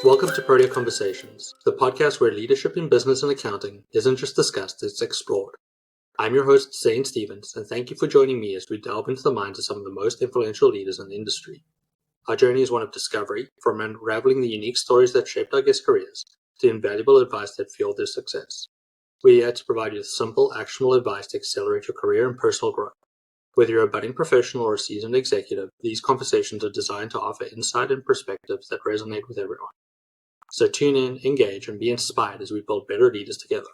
Welcome to Protea Conversations, the podcast where leadership in business and accounting isn't just discussed, it's explored. I'm your host, Zane Stevens, and thank you for joining me as we delve into the minds of some of the most influential leaders in the industry. Our journey is one of discovery, from unraveling the unique stories that shaped our guest careers to invaluable advice that fueled their success. We're here to provide you with simple, actionable advice to accelerate your career and personal growth. Whether you're a budding professional or a seasoned executive, these conversations are designed to offer insight and perspectives that resonate with everyone. So tune in, engage, and be inspired as we build better leaders together.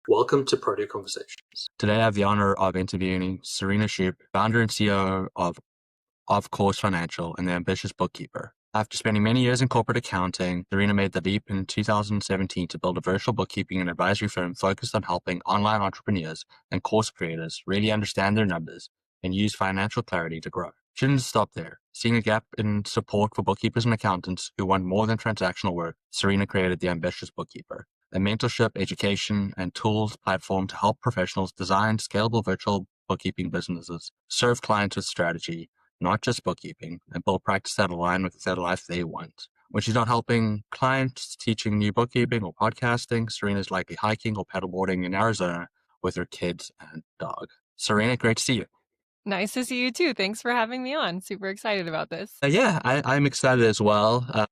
Welcome to Protea Conversations. Today, I have the honor of interviewing Serena Shoup, founder and CEO of Course Financial and the Ambitious Bookkeeper. After spending many years in corporate accounting, Serena made the leap in 2017 to build a virtual bookkeeping and advisory firm focused on helping online entrepreneurs and course creators really understand their numbers and use financial clarity to grow. She didn't stop there. Seeing a gap in support for bookkeepers and accountants who want more than transactional work, Serena created the Ambitious Bookkeeper, a mentorship, education, and tools platform to help professionals design scalable virtual bookkeeping businesses, serve clients with strategy, not just bookkeeping, and build practice that align with the life they want. When she's not helping clients teaching new bookkeeping or podcasting, Serena's likely hiking or paddleboarding in Arizona with her kids and dog. Serena, great to see you. Nice to see you too. Thanks for having me on. Super excited about this. I'm excited as well.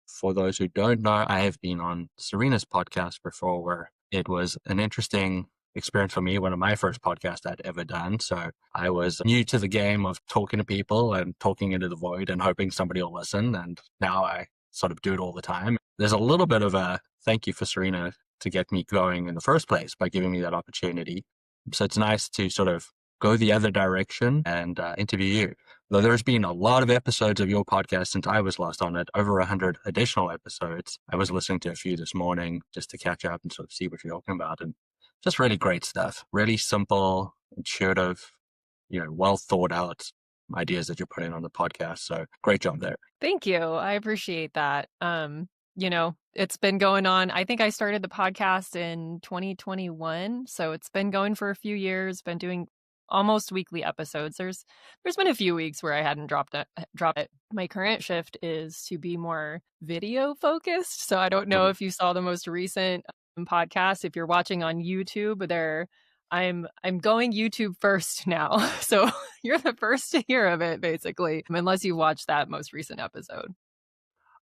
For those who don't know, I have been on Serena's podcast before where it was an interesting experience for me, one of my first podcasts I'd ever done. So I was new to the game of talking to people and talking into the void and hoping somebody will listen. And now I sort of do it all the time. There's a little bit of a thank you for Serena to get me going in the first place by giving me that opportunity. So it's nice to sort of go the other direction and interview you. Though there's been a lot of episodes of your podcast since I was last on it, over 100 additional episodes. I was listening to a few this morning just to catch up and sort of see what you're talking about. And just really great stuff. Really simple, intuitive, well thought out ideas that you're putting on the podcast. So great job there. Thank you. I appreciate that. It's been going on. I think I started the podcast in 2021. So it's been going for a few years, been doing almost weekly episodes. There's been a few weeks where I hadn't dropped it. My current shift is to be more video focused. So I don't know if you saw the most recent podcast. If you're watching on YouTube, I'm going YouTube first now. So you're the first to hear of it, basically, unless you watched that most recent episode.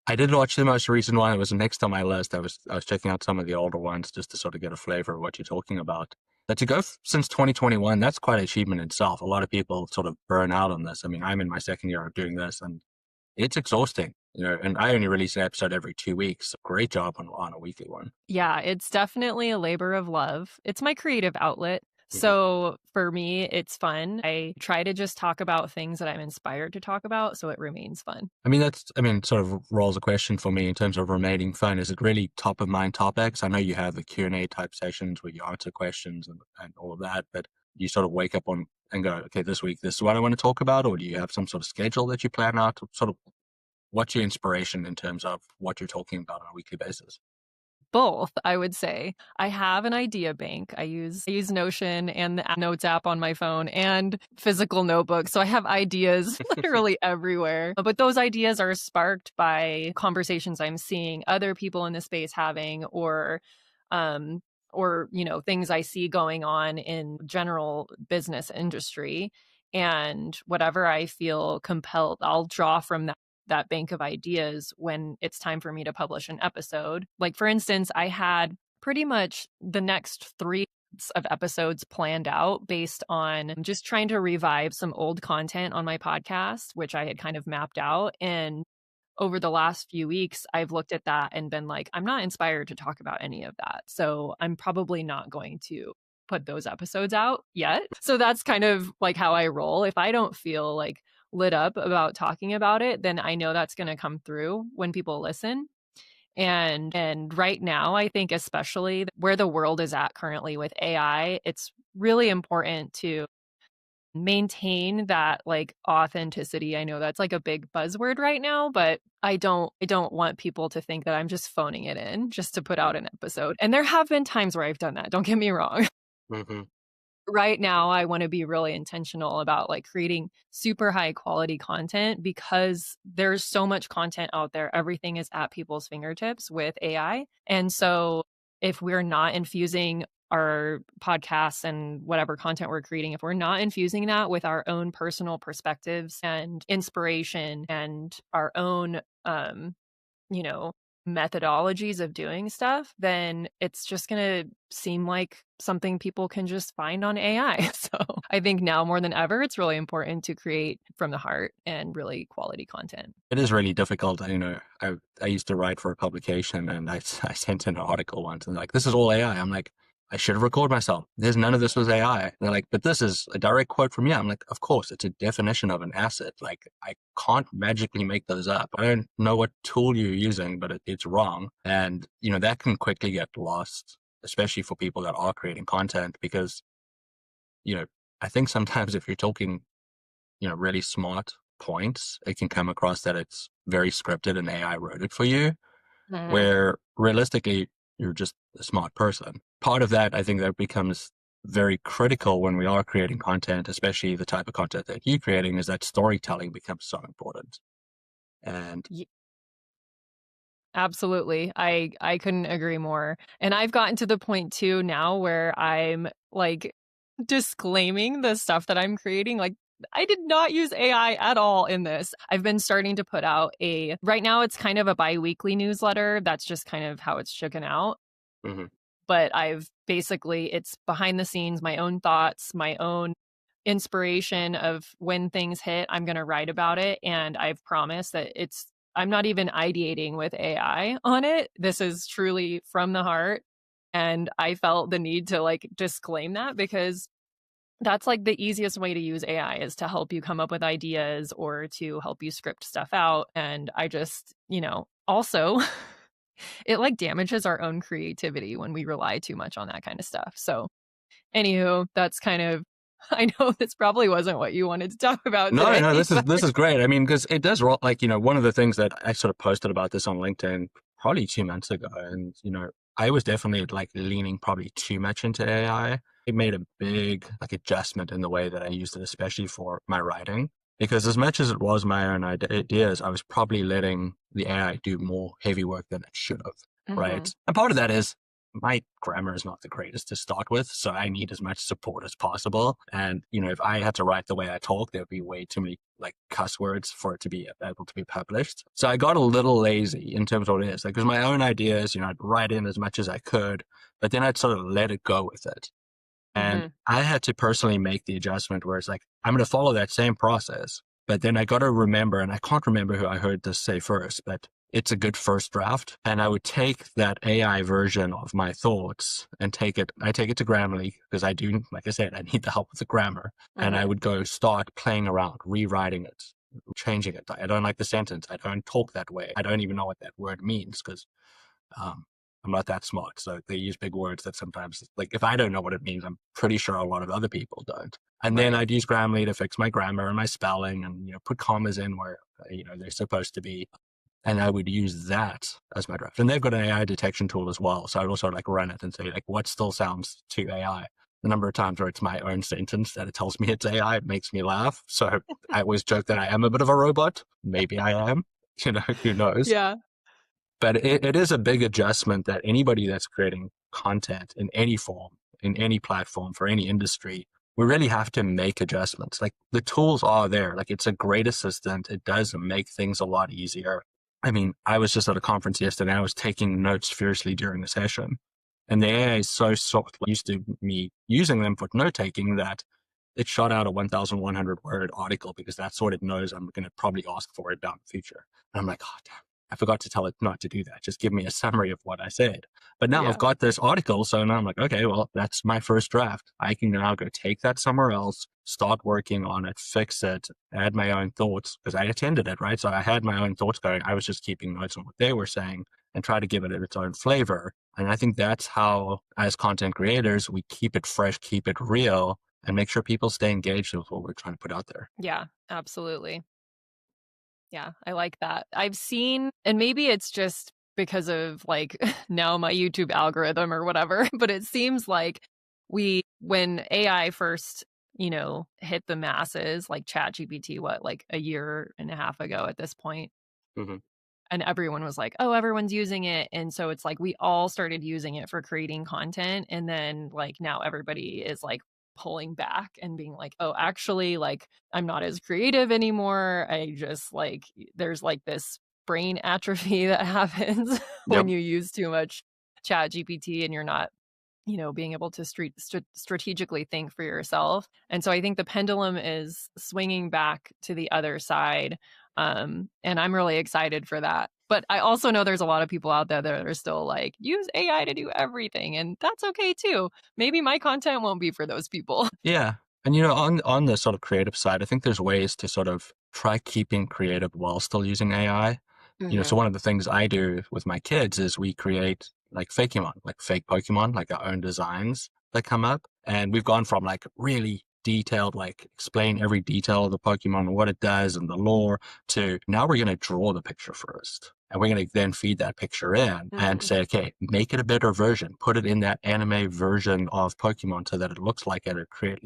I did watch the most recent one. It was next on my list. I was checking out some of the older ones just to sort of get a flavor of what you're talking about. But to go since 2021, that's quite an achievement in itself. A lot of people sort of burn out on this. I mean, I'm in my second year of doing this and it's exhausting, and I only release an episode every 2 weeks. Great job on a weekly one. Yeah, it's definitely a labor of love. It's my creative outlet. So for me, it's fun. I try to just talk about things that I'm inspired to talk about, so it remains fun. Sort of rolls a question for me in terms of remaining fun. Is it really top of mind topics? I know you have the Q&A type sessions where you answer questions and all of that, but you sort of wake up on and go, okay, this week, this is what I want to talk about? Or do you have some sort of schedule that you plan out? Sort of what's your inspiration in terms of what you're talking about on a weekly basis? Both, I would say. I have an idea bank. I use Notion and the Notes app on my phone and physical notebooks. So I have ideas literally everywhere. But those ideas are sparked by conversations I'm seeing other people in the space having or things I see going on in general business industry. And whatever I feel compelled, I'll draw from that bank of ideas when it's time for me to publish an episode. Like, for instance, I had pretty much the next 3 of episodes planned out based on just trying to revive some old content on my podcast, which I had kind of mapped out. And over the last few weeks, I've looked at that and been like, I'm not inspired to talk about any of that. So I'm probably not going to put those episodes out yet. So that's kind of like how I roll. If I don't feel like lit up about talking about it, then I know that's going to come through when people listen. And right now, I think especially where the world is at currently with AI, it's really important to maintain that like authenticity. I know that's like a big buzzword right now, but I don't want people to think that I'm just phoning it in just to put out an episode. And there have been times where I've done that. Don't get me wrong. Mm-hmm. right now I want to be really intentional about like creating super high quality content because there's so much content out there. Everything is at people's fingertips with AI. And so if we're not infusing our podcasts and whatever content we're creating, if we're not infusing that with our own personal perspectives and inspiration and our own, you know, methodologies of doing stuff, then it's just going to seem like something people can just find on AI. So I think now more than ever, it's really important to create from the heart and really quality content. It is really difficult. I used to write for a publication, and I sent in an article once, and like, this is all AI. I'm like, I should have recorded myself. There's none of this was AI. They're like, but this is a direct quote from you. I'm like, of course, it's a definition of an asset. Like, I can't magically make those up. I don't know what tool you're using, but it's wrong. And, that can quickly get lost, especially for people that are creating content, because, I think sometimes if you're talking, really smart points, it can come across that it's very scripted and AI wrote it for you, where realistically, you're just a smart person. Part of that, I think that becomes very critical when we are creating content, especially the type of content that you're creating, is that storytelling becomes so important. And absolutely. I couldn't agree more. And I've gotten to the point too now where I'm like disclaiming the stuff that I'm creating. Like, I did not use AI at all in this. I've been starting to put out right now it's kind of a bi-weekly newsletter. That's just kind of how it's chicken out. mm-hmm. But it's behind the scenes, my own thoughts, my own inspiration of when things hit, I'm going to write about it. And I've promised that I'm not even ideating with AI on it. This is truly from the heart. And I felt the need to like disclaim that because that's like the easiest way to use AI is to help you come up with ideas or to help you script stuff out. And I just, also it like damages our own creativity when we rely too much on that kind of stuff. So anywho, that's kind of, I know this probably wasn't what you wanted to talk about today. No, this is great. I mean, because it does roll, like, one of the things that I sort of posted about this on LinkedIn probably 2 months ago. And, I was definitely like leaning probably too much into AI. It made a big like adjustment in the way that I used it, especially for my writing. Because as much as it was my own ideas, I was probably letting the AI do more heavy work than it should have, right? And part of that is my grammar is not the greatest to start with, so I need as much support as possible. And, if I had to write the way I talk, there'd be way too many like cuss words for it to be able to be published. So I got a little lazy in terms of what it is. Like, because my own ideas, I'd write in as much as I could, but then I'd sort of let it go with it. And I had to personally make the adjustment where it's like, I'm going to follow that same process, but then I got to remember, and I can't remember who I heard this say first, but it's a good first draft. And I would take that AI version of my thoughts and I take it to Grammarly because I do, like I said, I need the help with the grammar. And I would go start playing around, rewriting it, changing it. I don't like the sentence. I don't talk that way. I don't even know what that word means because, I'm not that smart. So they use big words that sometimes, like, if I don't know what it means, I'm pretty sure a lot of other people don't. And then I'd use Grammarly to fix my grammar and my spelling and, put commas in where, they're supposed to be. And I would use that as my draft. And they've got an AI detection tool as well. So I'd also like run it and say, like, what still sounds to AI? The number of times where it's my own sentence that it tells me it's AI, it makes me laugh. So I always joke that I am a bit of a robot. Maybe I am, who knows? Yeah. But it is a big adjustment that anybody that's creating content in any form, in any platform for any industry, we really have to make adjustments. Like, the tools are there. Like, it's a great assistant. It does make things a lot easier. I mean, I was just at a conference yesterday. I was taking notes furiously during the session. And the AI is so used to me using them for note taking that it shot out a 1,100 word article because that's what it knows I'm going to probably ask for it down the future. And I'm like, oh, damn. I forgot to tell it not to do that. Just give me a summary of what I said. But now I've got this article. So now I'm like, okay, well, that's my first draft. I can now go take that somewhere else, start working on it, fix it, add my own thoughts because I attended it, right? So I had my own thoughts going. I was just keeping notes on what they were saying and try to give it its own flavor. And I think that's how, as content creators, we keep it fresh, keep it real, and make sure people stay engaged with what we're trying to put out there. Yeah, absolutely. Yeah, I like that. I've seen, and maybe it's just because of like now my YouTube algorithm or whatever, but it seems like When AI first, hit the masses, like ChatGPT, like a year and a half ago at this point, Mm-hmm. and everyone was like, oh, everyone's using it. And so it's like we all started using it for creating content. And then like now everybody is like pulling back and being like, oh, actually, like I'm not as creative anymore. I just like there's like this brain atrophy that happens when Yep. you use too much chat GPT and you're not being able to strategically think for yourself. And so I think the pendulum is swinging back to the other side. And I'm really excited for that. But I also know there's a lot of people out there that are still like, use AI to do everything. And that's okay too. Maybe my content won't be for those people. Yeah. And, on the sort of creative side, I think there's ways to sort of try keeping creative while still using AI. So one of the things I do with my kids is we create like fake Pokemon, like our own designs that come up. And we've gone from like really detailed, like explain every detail of the Pokemon and what it does and the lore to now we're going to draw the picture first. And we're going to then feed that picture in and say, okay, make it a better version, put it in that anime version of Pokemon so that it looks like it or create,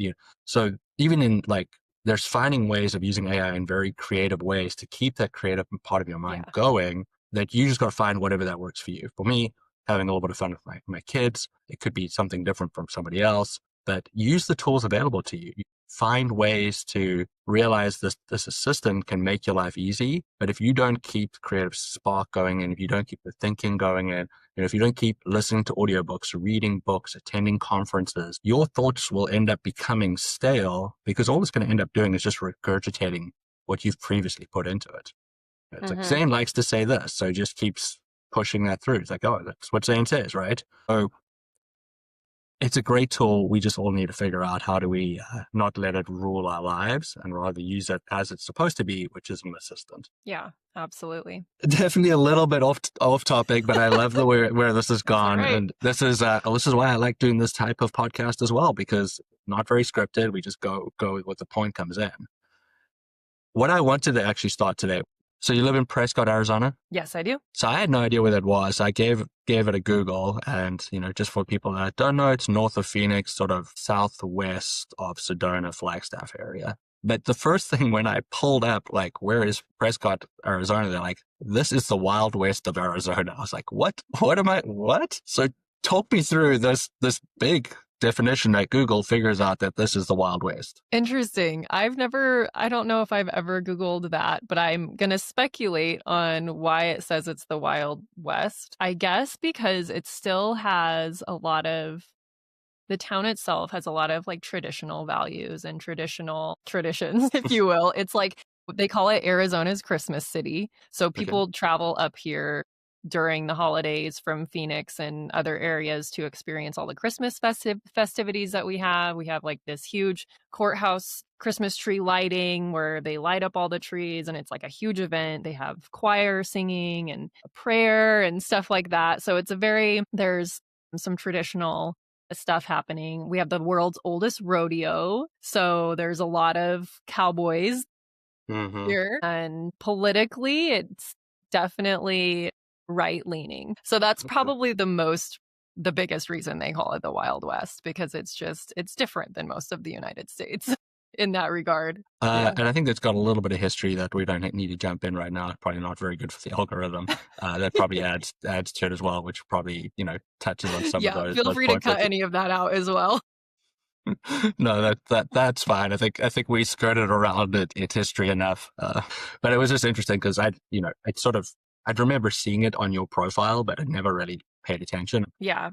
So even in like, there's finding ways of using AI in very creative ways to keep that creative part of your mind going, that you just got to find whatever that works for you. For me, having a little bit of fun with my kids, it could be something different from somebody else, but use the tools available to you. Find ways to realize this assistant can make your life easy, but if you don't keep the creative spark going and if you don't keep the thinking going and if you don't keep listening to audiobooks, reading books, attending conferences, your thoughts will end up becoming stale because all it's going to end up doing is just regurgitating what you've previously put into it. It's like Zane likes to say this, so he just keeps pushing that through. It's like, oh, that's what Zane says, right? So it's a great tool. We just all need to figure out how do we not let it rule our lives and rather use it as it's supposed to be, which is an assistant. Yeah, absolutely. Definitely a little bit off topic, but I love the where this has gone. Right. And this is why I like doing this type of podcast as well, because not very scripted. We just go with what the point comes in. What I wanted to actually start today. So you live in Prescott, Arizona? Yes, I do. So I had no idea where that was. I gave it a Google and, just for people that don't know, it's north of Phoenix, sort of southwest of Sedona, Flagstaff area. But the first thing when I pulled up, like, where is Prescott, Arizona? They're like, this is the Wild West of Arizona. I was like, what? What? So talk me through this big definition that Google figures out that this is the Wild West. Interesting. I don't know if I've ever Googled that, but I'm going to speculate on why it says it's the Wild West. I guess because it still has the town itself has a lot of like traditional values and traditional traditions, if you will. It's like, they call it Arizona's Christmas city. So people travel up here during the holidays from Phoenix and other areas to experience all the Christmas festivities that we have. We have like this huge courthouse Christmas tree lighting where they light up all the trees and it's like a huge event. They have choir singing and a prayer and stuff like that. So there's some traditional stuff happening. We have the world's oldest rodeo. So there's a lot of cowboys here. And politically, it's definitely right leaning. So that's probably the biggest reason they call it the Wild West, because it's different than most of the United States in that regard. And I think that's got a little bit of history that we don't need to jump in right now. Probably not very good for the algorithm. That probably adds to it as well, which probably, touches on some of those. Feel free to cut any of that out as well. No, that's fine. I think we skirted around its history enough. But it was just interesting because I'd remember seeing it on your profile, but I never really paid attention. Yeah.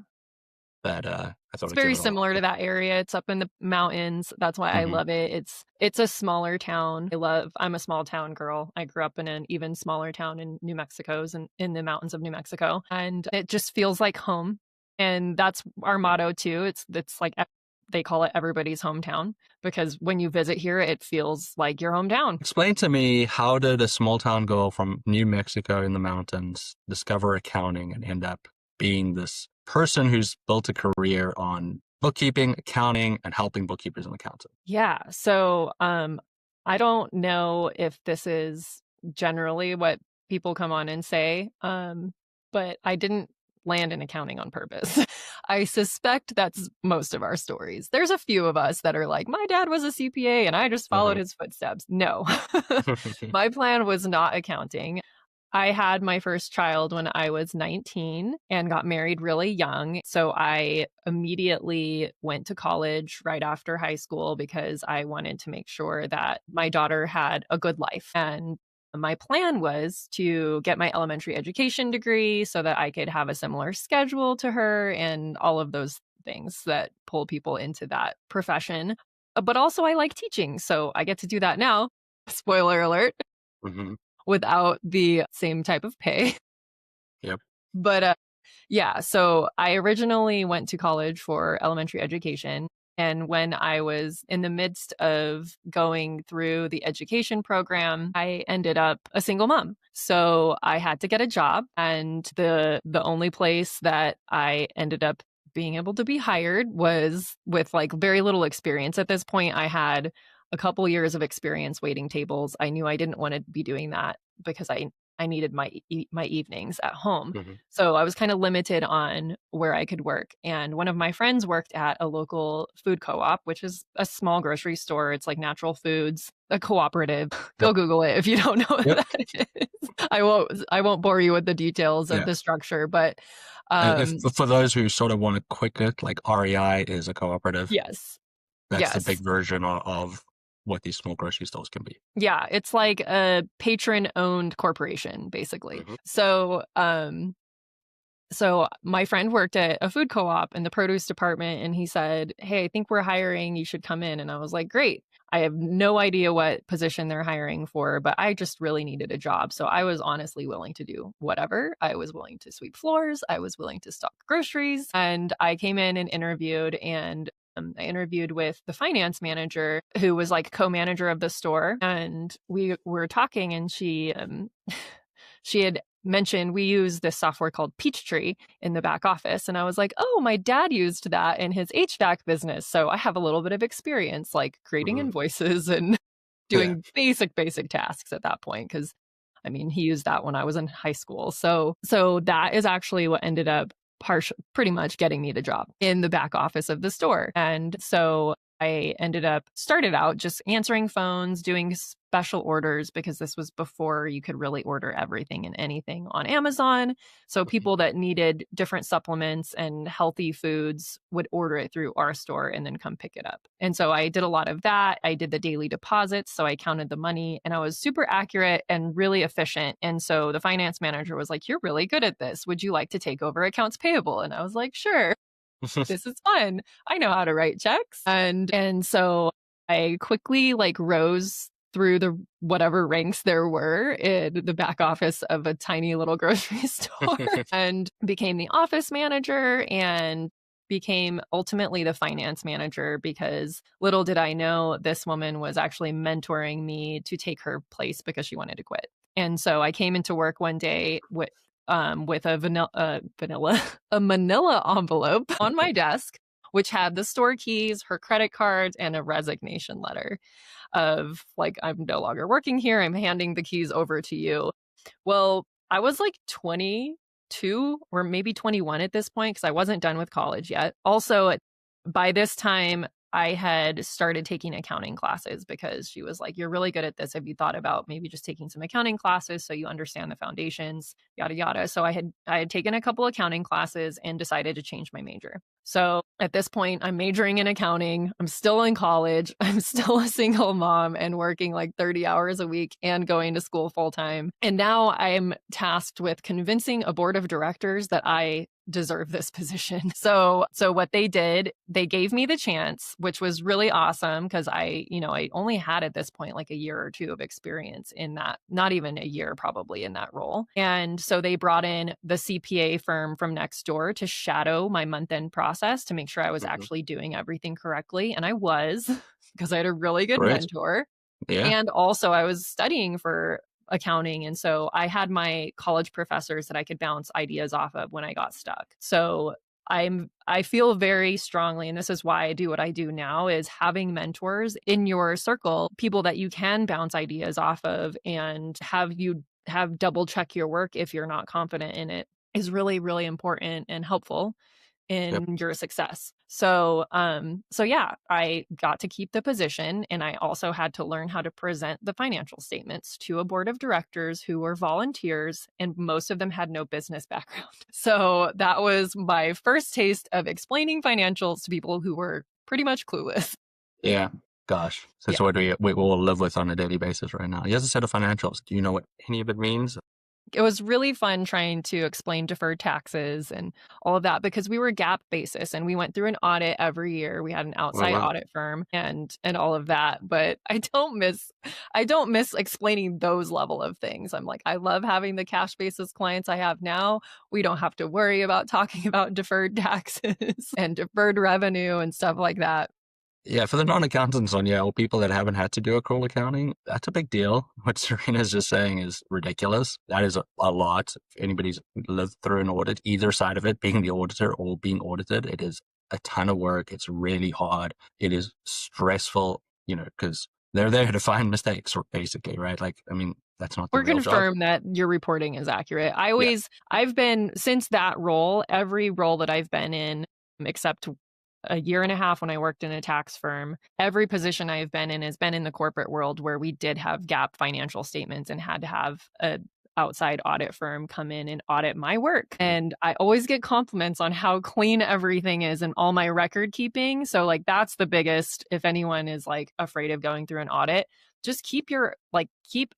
But I thought it's very similar to that area. It's up in the mountains. That's why I love it. It's a smaller town. I'm a small town girl. I grew up in an even smaller town in New Mexico, in the mountains of New Mexico, and it just feels like home. And that's our motto too. It's like they call it everybody's hometown, because when you visit here, it feels like your hometown. Explain to me, how did a small town girl from New Mexico in the mountains discover accounting and end up being this person who's built a career on bookkeeping, accounting, and helping bookkeepers and accountants? Yeah. So I don't know if this is generally what people come on and say, but I didn't land in accounting on purpose. I suspect that's most of our stories. There's a few of us that are like, my dad was a CPA and I just followed his footsteps. No, my plan was not accounting. I had my first child when I was 19 and got married really young. So I immediately went to college right after high school because I wanted to make sure that my daughter had a good life. And my plan was to get my elementary education degree so that I could have a similar schedule to her and all of those things that pull people into that profession. But also, I like teaching. So I get to do that now. Spoiler alert. Without the same type of pay. Yep. But yeah, so I originally went to college for elementary education. And when I was in the midst of going through the education program, I ended up a single mom. So I had to get a job. And the only place that I ended up being able to be hired was with like very little experience. At this point, I had a couple years of experience waiting tables. I knew I didn't want to be doing that because I needed my evenings at home. So I was kind of limited on where I could work. And one of my friends worked at a local food co-op, which is a small grocery store. It's like natural foods, a cooperative. Go Google it if you don't know what that is. I won't bore you with the details of the structure, but for those who sort of want to quick it, like REI is a cooperative. Yes. That's the big version of what these small grocery stores can be. Yeah, it's like a patron-owned corporation, basically. So my friend worked at a food co-op in the produce department, and he said, hey, I think we're hiring. You should come in. And I was like, great. I have no idea what position they're hiring for, but I just really needed a job. So I was honestly willing to do whatever. I was willing to sweep floors. I was willing to stock groceries. And I came in and interviewed, and I interviewed with the finance manager who was like co-manager of the store. And we were talking, and she had mentioned we use this software called Peachtree in the back office. And I was like, oh, my dad used that in his HVAC business. So I have a little bit of experience like creating invoices and doing basic tasks at that point. Because I mean, he used that when I was in high school. So that is actually what ended up pretty much getting me the job in the back office of the store. And so I started out just answering phones, doing special orders, because this was before you could really order everything and anything on Amazon. So people that needed different supplements and healthy foods would order it through our store and then come pick it up. And so I did a lot of that. I did the daily deposits. So I counted the money, and I was super accurate and really efficient. And so the finance manager was like, you're really good at this. Would you like to take over accounts payable? And I was like, sure. This is fun. I know how to write checks. And so I quickly like rose through the whatever ranks there were in the back office of a tiny little grocery store and became the office manager and became ultimately the finance manager, because little did I know this woman was actually mentoring me to take her place because she wanted to quit. And so I came into work one day with a manila envelope on my desk, which had the store keys, her credit cards, and a resignation letter of like, I'm no longer working here. I'm handing the keys over to you. Well, I was like 22 or maybe 21 at this point, because I wasn't done with college yet. Also, by this time, I had started taking accounting classes because she was like, you're really good at this. Have you thought about maybe just taking some accounting classes so you understand the foundations, yada, yada. So I had taken a couple accounting classes and decided to change my major. So at this point, I'm majoring in accounting. I'm still in college. I'm still a single mom and working like 30 hours a week and going to school full time. And now I'm tasked with convincing a board of directors that I deserve this position. So what they did, they gave me the chance, which was really awesome, because I only had at this point like a year or two of experience in that, not even a year probably in that role. And so they brought in the CPA firm from next door to shadow my month-end process to make sure I was actually doing everything correctly. And I was, because I had a really good mentor. Yeah. And also I was studying for accounting. And so I had my college professors that I could bounce ideas off of when I got stuck. So I feel very strongly, and this is why I do what I do now, is having mentors in your circle, people that you can bounce ideas off of and have double check your work if you're not confident in it. is really, really important and helpful Yep. in your success. So yeah, I got to keep the position, and I also had to learn how to present the financial statements to a board of directors who were volunteers, and most of them had no business background. So that was my first taste of explaining financials to people who were pretty much clueless. Yeah. Gosh. So Yeah. it's what we all live with on a daily basis right now. Here's a set of financials. Do you know what any of it means? It was really fun trying to explain deferred taxes and all of that because we were GAAP basis and we went through an audit every year. We had an Oh, outside wow. audit firm and all of that. But I don't miss explaining those level of things. I'm like, I love having the cash basis clients I have now. We don't have to worry about talking about deferred taxes and deferred revenue and stuff like that. Yeah, for the non-accountants on Yale, people that haven't had to do accrual accounting, that's a big deal. What Serena's just saying is ridiculous. That is a lot. If anybody's lived through an audit, either side of it, being the auditor or being audited, it is a ton of work. It's really hard. It is stressful, because they're there to find mistakes, basically, right? Like, I mean, that's not the We're real job. confirmed that your reporting is accurate. Yeah. I've been, since that role, every role that I've been in, except a year and a half when I worked in a tax firm, every position I've been in has been in the corporate world where we did have GAAP financial statements and had to have an outside audit firm come in and audit my work. And I always get compliments on how clean everything is and all my record keeping. So like that's the biggest, if anyone is like afraid of going through an audit, just keep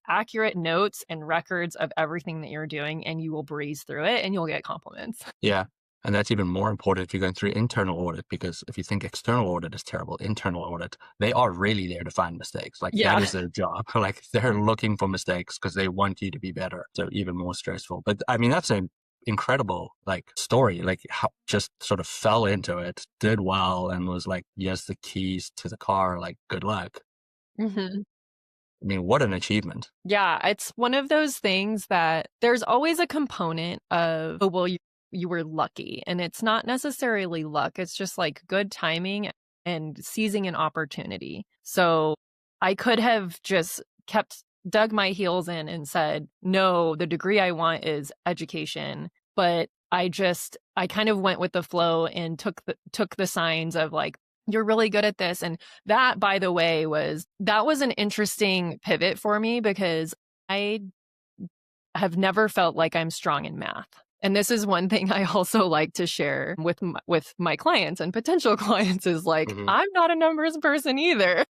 accurate notes and records of everything that you're doing and you will breeze through it and you'll get compliments. Yeah. And that's even more important if you're going through internal audit, because if you think external audit is terrible, internal audit, they are really there to find mistakes. Like Yeah. that is their job. Like they're looking for mistakes because they want you to be better. So even more stressful. But I mean, that's an incredible story, how just sort of fell into it, did well, and was like, yes, the keys to the car, like good luck. Mm-hmm. I mean, what an achievement. Yeah, it's one of those things that there's always a component of, oh, well, you were lucky. And it's not necessarily luck. It's just like good timing and seizing an opportunity. So I could have just dug my heels in and said, no, the degree I want is education. But I kind of went with the flow and took the signs of like, you're really good at this. And that, by the way, was an interesting pivot for me because I have never felt like I'm strong in math. And this is one thing I also like to share with my clients and potential clients is like, I'm not a numbers person either.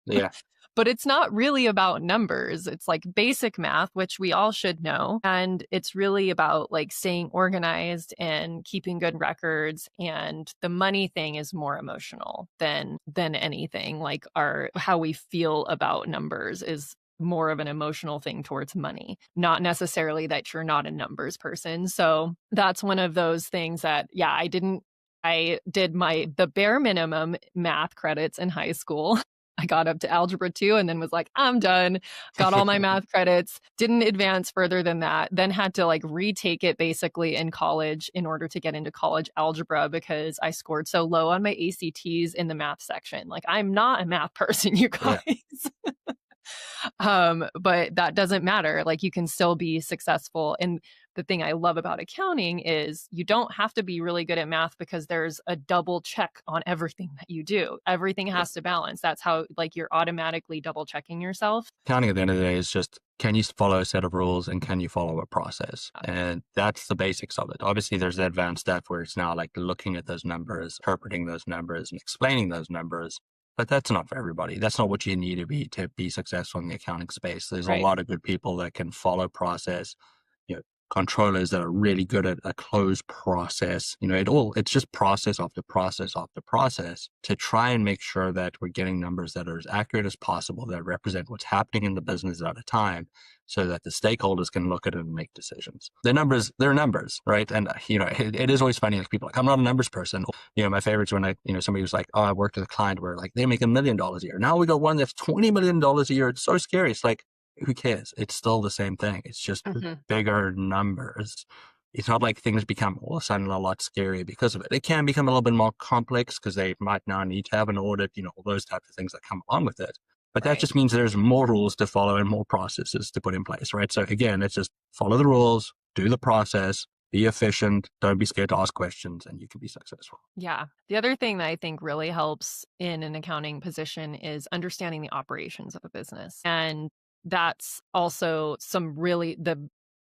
Yeah. But it's not really about numbers. It's like basic math, which we all should know. And it's really about like staying organized and keeping good records. And the money thing is more emotional than anything. Like how we feel about numbers is more of an emotional thing towards money, not necessarily that you're not a numbers person. So that's one of those things that, yeah, I did the bare minimum math credits in high school. I got up to algebra 2 and then was like, I'm done. Got all my math credits, didn't advance further than that, then had to like retake it basically in college in order to get into college algebra because I scored so low on my ACTs in the math section. Like I'm not a math person, you guys. Yeah. But that doesn't matter. Like you can still be successful. And the thing I love about accounting is you don't have to be really good at math because there's a double check on everything that you do. Everything has to balance. That's how like you're automatically double checking yourself. Accounting at the end of the day is just, can you follow a set of rules and can you follow a process? And that's the basics of it. Obviously, there's the advanced step where it's now like looking at those numbers, interpreting those numbers and explaining those numbers. But that's not for everybody. That's not what you need to be successful in the accounting space. There's a lot of good people that can follow process, controllers that are really good at a closed process. It's just process after process after process to try and make sure that we're getting numbers that are as accurate as possible, that represent what's happening in the business at a time, so that the stakeholders can look at it and make decisions. They're numbers, right? And, it is always funny, like people are like, I'm not a numbers person. My favorites when somebody was like, oh, I worked with a client where like they make $1 million a year. Now we got one that's $20 million a year. It's so scary. It's like, who cares? It's still the same thing. It's just bigger numbers. It's not like things become all of a sudden a lot scarier because of it. It can become a little bit more complex because they might now need to have an audit, all those types of things that come along with it. But that just means there's more rules to follow and more processes to put in place, right? So again, it's just follow the rules, do the process, be efficient, don't be scared to ask questions, and you can be successful. Yeah. The other thing that I think really helps in an accounting position is understanding the operations of a business. And that's also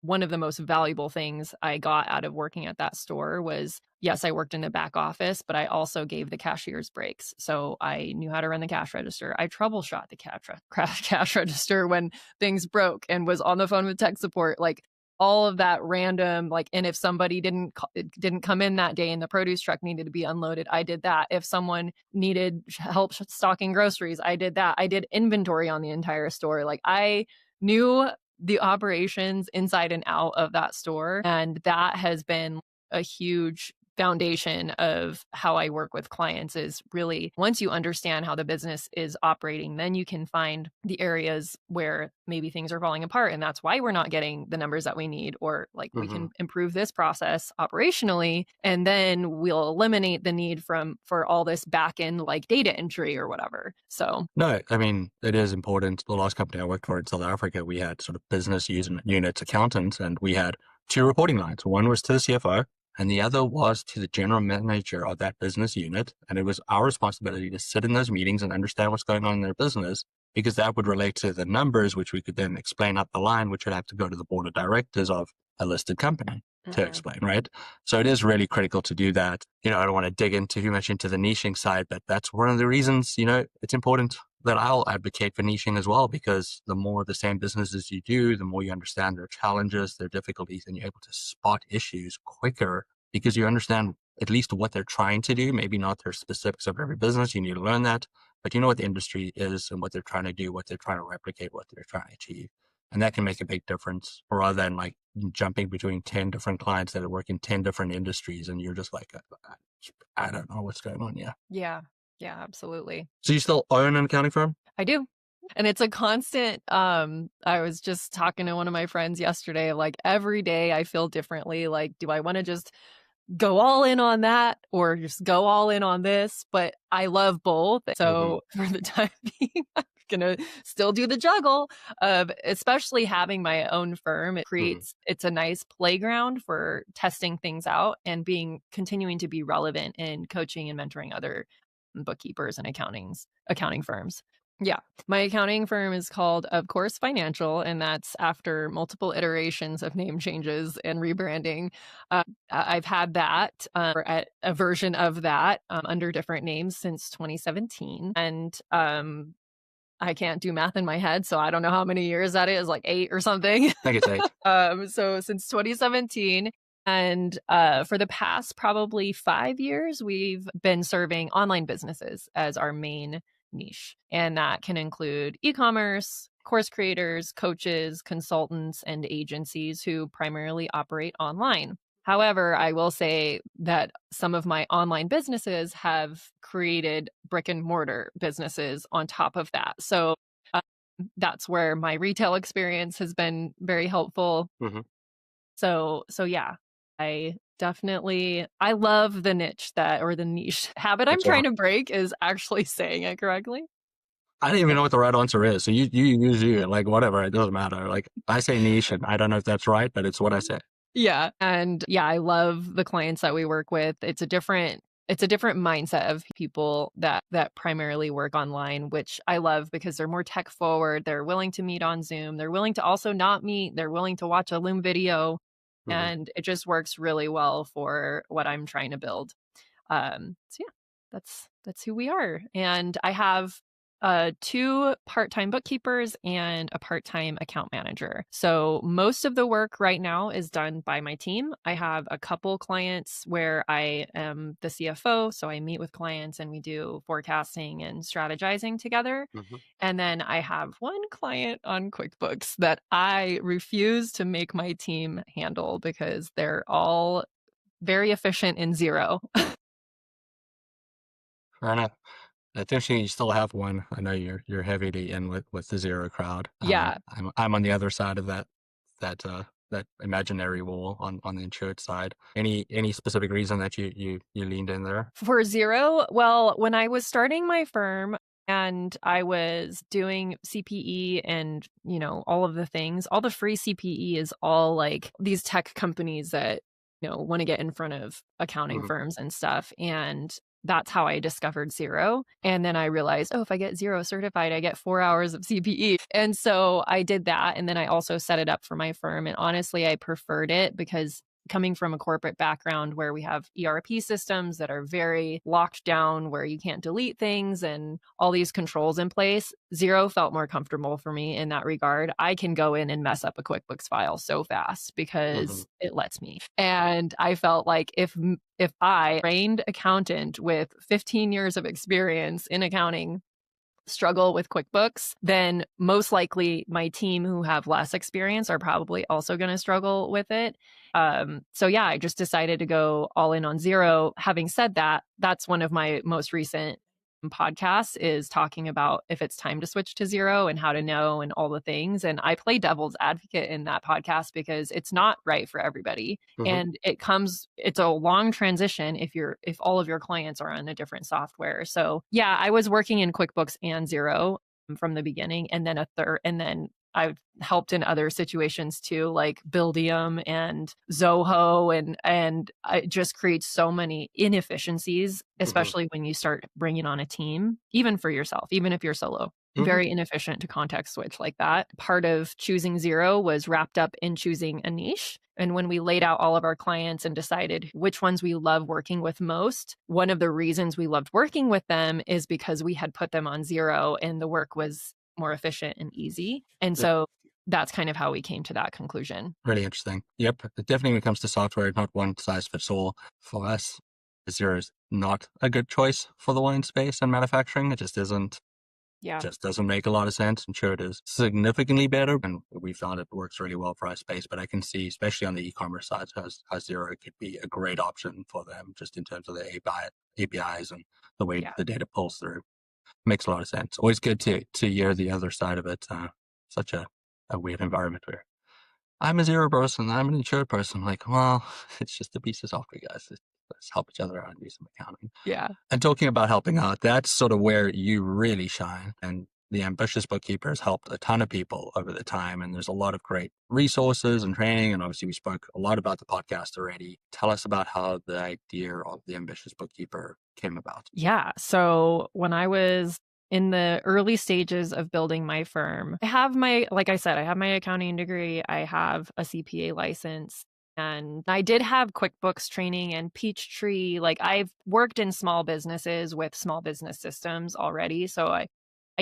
one of the most valuable things I got out of working at that store was, yes, I worked in the back office, but I also gave the cashiers breaks. So I knew how to run the cash register. I troubleshot the cash register when things broke and was on the phone with tech support. Like all of that random, like, and if somebody didn't come in that day and the produce truck needed to be unloaded, I did that. If someone needed help stocking groceries, I did that. I did inventory on the entire store. Like I knew the operations inside and out of that store. And that has been a huge foundation of how I work with clients is really once you understand how the business is operating, then you can find the areas where maybe things are falling apart. And that's why we're not getting the numbers that we need, or like we can improve this process operationally. And then we'll eliminate the need for all this back end like data entry or whatever. So no, I mean, it is important. The last company I worked for in South Africa, we had sort of business unit accountants, and we had 2 reporting lines. One was to the CFO, and the other was to the general manager of that business unit. And it was our responsibility to sit in those meetings and understand what's going on in their business, because that would relate to the numbers, which we could then explain up the line, which would have to go to the board of directors of a listed company to explain, right? So it is really critical to do that. I don't want to dig too much into the niching side, but that's one of the reasons, it's important that I'll advocate for niching as well, because the more the same businesses you do, the more you understand their challenges, their difficulties, and you're able to spot issues quicker because you understand at least what they're trying to do, maybe not their specifics of every business. You need to learn that, but you know what the industry is and what they're trying to do, what they're trying to replicate, what they're trying to achieve. And that can make a big difference, rather than like jumping between 10 different clients that work in 10 different industries. And you're just like, I don't know what's going on. yeah, absolutely. So you still own an accounting firm? I do. And it's a constant, I was just talking to one of my friends yesterday, like every day I feel differently. Like, do I want to just go all in on that or just go all in on this? But I love both. So for the time being, I'm going to still do the juggle of especially having my own firm. It creates, it's a nice playground for testing things out and continuing to be relevant in coaching and mentoring other bookkeepers and accounting firms. Yeah. My accounting firm is called, of course, Financial, and that's after multiple iterations of name changes and rebranding. I've had that or at a version of that under different names since 2017. And I can't do math in my head, so I don't know how many years that is, like 8 or something. I think it's 8. So since 2017. And for the past probably 5 years, we've been serving online businesses as our main niche. And that can include e-commerce, course creators, coaches, consultants, and agencies who primarily operate online. However, I will say that some of my online businesses have created brick and mortar businesses on top of that. So that's where my retail experience has been very helpful. So yeah, I love the niche the niche habit I'm trying to break is actually saying it correctly. I don't even know what the right answer is. So you use you, like whatever, it doesn't matter. Like I say niche, and I don't know if that's right, but it's what I say. Yeah. And yeah, I love the clients that we work with. It's a different mindset of people that primarily work online, which I love because they're more tech forward. They're willing to meet on Zoom. They're willing to also not meet. They're willing to watch a Loom video. And it just works really well for what I'm trying to build. So yeah, that's who we are. And I have 2 part-time bookkeepers and a part-time account manager. So most of the work right now is done by my team. I have a couple clients where I am the CFO. So I meet with clients and we do forecasting and strategizing together. And then I have one client on QuickBooks that I refuse to make my team handle because they're all very efficient in Xero. Fair enough. I think you still have one. I know you're heavily in with the Xero crowd. Yeah. I'm on the other side of that imaginary wall on the insured side. Any specific reason that you leaned in there? For Xero, well, when I was starting my firm and I was doing CPE and, all of the things, all the free CPE is all like these tech companies that want to get in front of accounting Mhm. firms and stuff. And that's how I discovered Xero. And then I realized, oh, if I get Xero certified, I get 4 hours of CPE. And so I did that. And then I also set it up for my firm. And honestly, I preferred it because coming from a corporate background where we have ERP systems that are very locked down, where you can't delete things and all these controls in place, Xero felt more comfortable for me in that regard. I can go in and mess up a QuickBooks file so fast because it lets me. And I felt like if I, trained accountant with 15 years of experience in accounting, struggle with QuickBooks, then most likely my team who have less experience are probably also going to struggle with it. So yeah, I just decided to go all in on Xero. Having said that, that's one of my most recent podcasts is talking about if it's time to switch to Xero and how to know and all the things. And I play devil's advocate in that podcast because it's not right for everybody. And it's a long transition if all of your clients are on a different software. So yeah, I was working in QuickBooks and Xero from the beginning, and then I've helped in other situations too, like Buildium and Zoho, and it just creates so many inefficiencies, especially when you start bringing on a team, even for yourself, even if you're solo. Very inefficient to context switch like that. Part of choosing Xero was wrapped up in choosing a niche. And when we laid out all of our clients and decided which ones we love working with most, one of the reasons we loved working with them is because we had put them on Xero and the work was more efficient and easy. And so that's kind of how we came to that conclusion. Really interesting. Yep. Definitely when it comes to software, not one size fits all. For us, Xero is not a good choice for the wine space and manufacturing. It just isn't. Yeah. Just doesn't make a lot of sense. I'm sure it is significantly better, and we found it works really well for our space. But I can see, especially on the e-commerce side, how Xero could be a great option for them, just in terms of the APIs and the way the data pulls through. Makes a lot of sense. Always good to hear the other side of it. Such a weird environment where I'm a Xero person, I'm an insured person. I'm like, well, it's just a piece of software, guys. Let's help each other out and do some accounting. Yeah. And talking about helping out, that's sort of where you really shine. And the Ambitious Bookkeeper has helped a ton of people over the time. And there's a lot of great resources and training. And obviously we spoke a lot about the podcast already. Tell us about how the idea of the Ambitious Bookkeeper came about. Yeah. So when I was in the early stages of building my firm, like I said, I have my accounting degree. I have a CPA license. And I did have QuickBooks training and Peachtree. Like I've worked in small businesses with small business systems already. So I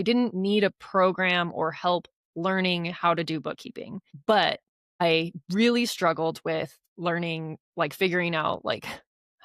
didn't need a program or help learning how to do bookkeeping. But I really struggled with learning, like figuring out like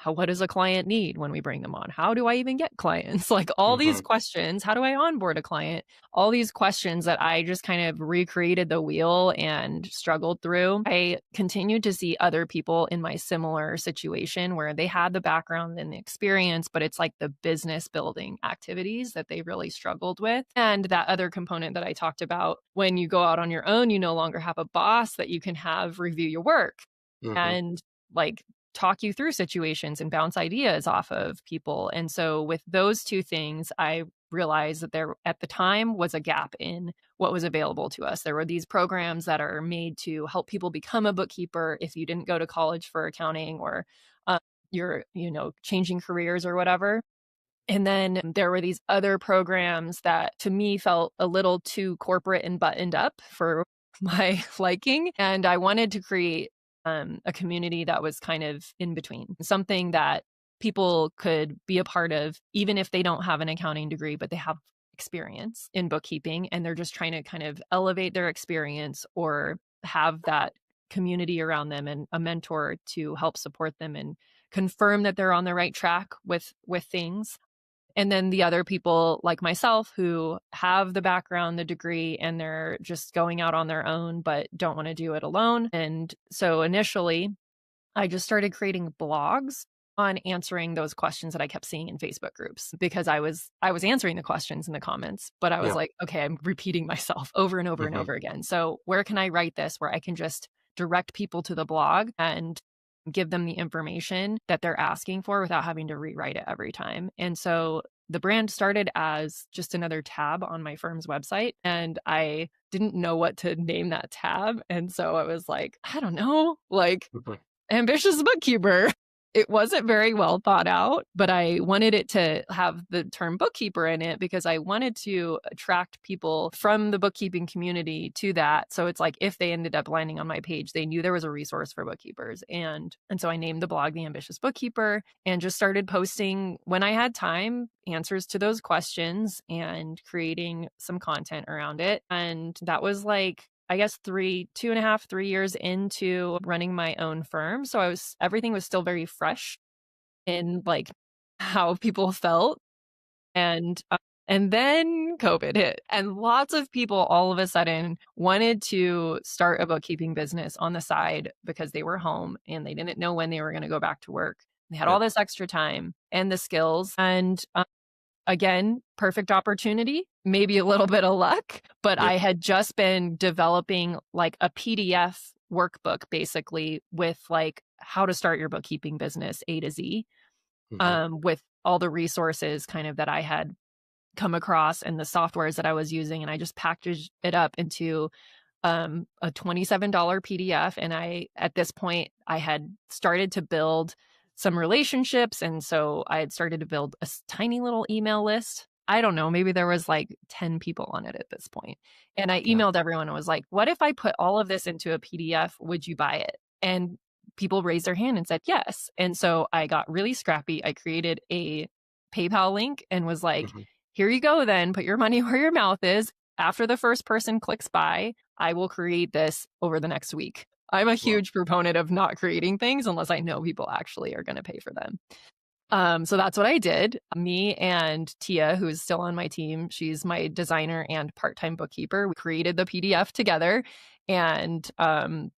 what does a client need when we bring them on? How do I even get clients? Like all these questions. How do I onboard a client? All these questions that I just kind of recreated the wheel and struggled through. I continued to see other people in my similar situation where they had the background and the experience, but it's like the business building activities that they really struggled with. And that other component that I talked about, when you go out on your own, you no longer have a boss that you can have review your work and like talk you through situations and bounce ideas off of people. And so with those two things, I realized that there at the time was a gap in what was available to us. There were these programs that are made to help people become a bookkeeper if you didn't go to college for accounting or you're, changing careers or whatever. And then there were these other programs that to me felt a little too corporate and buttoned up for my liking. And I wanted to create a community that was kind of in between, something that people could be a part of, even if they don't have an accounting degree, but they have experience in bookkeeping and they're just trying to kind of elevate their experience or have that community around them and a mentor to help support them and confirm that they're on the right track with things. And then the other people like myself who have the background, the degree, and they're just going out on their own, but don't want to do it alone. And so initially, I just started creating blogs on answering those questions that I kept seeing in Facebook groups because I was answering the questions in the comments, but I was like, okay, I'm repeating myself over and over and over again. So where can I write this where I can just direct people to the blog and give them the information that they're asking for without having to rewrite it every time. And so the brand started as just another tab on my firm's website, and I didn't know what to name that tab. And so I was like, I don't know, like Ambitious Bookkeeper. It wasn't very well thought out, but I wanted it to have the term bookkeeper in it because I wanted to attract people from the bookkeeping community to that. So it's like if they ended up landing on my page, they knew there was a resource for bookkeepers. And so I named the blog The Ambitious Bookkeeper and just started posting when I had time, answers to those questions and creating some content around it. And that was like, I guess 2.5, 3 years into running my own firm. So everything was still very fresh in like how people felt. And then COVID hit and lots of people all of a sudden wanted to start a bookkeeping business on the side because they were home and they didn't know when they were going to go back to work. They had all this extra time and the skills. And again, perfect opportunity, maybe a little bit of luck, but I had just been developing like a PDF workbook basically with like how to start your bookkeeping business A to Z, with all the resources kind of that I had come across and the softwares that I was using. And I just packaged it up into a $27 PDF. And at this point, I had started to build some relationships. And so I had started to build a tiny little email list. I don't know, maybe there was like 10 people on it at this point. And I emailed everyone and was like, what if I put all of this into a PDF? Would you buy it? And people raised their hand and said yes. And so I got really scrappy. I created a PayPal link and was like, here you go then, put your money where your mouth is. After the first person clicks buy, I will create this over the next week. I'm a huge proponent of not creating things unless I know people actually are going to pay for them. So that's what I did. Me and Tia, who's still on my team, she's my designer and part-time bookkeeper. We created the PDF together and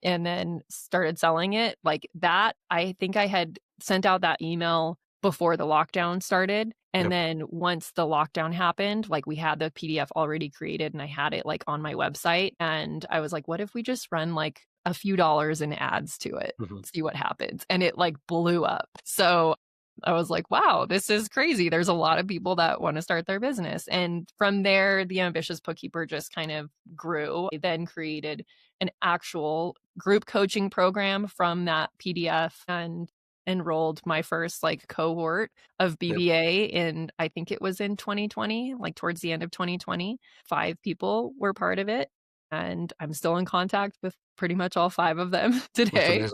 then started selling it like that. I think I had sent out that email before the lockdown started. And then once the lockdown happened, like we had the PDF already created and I had it like on my website. And I was like, what if we just run like a few dollars in ads to it, see what happens? And it like blew up. So I was like, wow, this is crazy. There's a lot of people that want to start their business. And from there, the Ambitious Bookkeeper just kind of grew. I then created an actual group coaching program from that PDF and enrolled my first like cohort of BBA in, I think it was in 2020, like towards the end of 2020. 5 people were part of it. And I'm still in contact with pretty much all 5 of them today.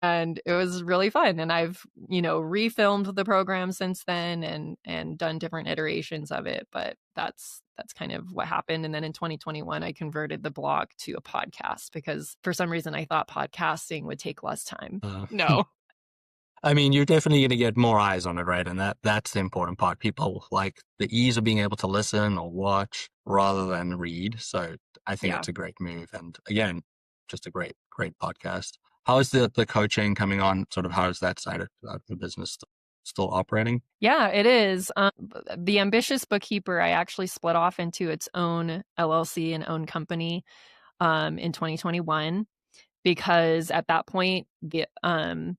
And it was really fun. And I've, refilmed the program since then and done different iterations of it. But that's kind of what happened. And then in 2021, I converted the blog to a podcast because for some reason I thought podcasting would take less time. No. I mean, you're definitely going to get more eyes on it, right? And that's the important part. People like the ease of being able to listen or watch rather than read. So I think it's a great move. And again, just a great podcast. How is the coaching coming on? Sort of how is that side of the business still operating? Yeah, it is. The Ambitious Bookkeeper, I actually split off into its own LLC and own company in 2021. Because at that point, the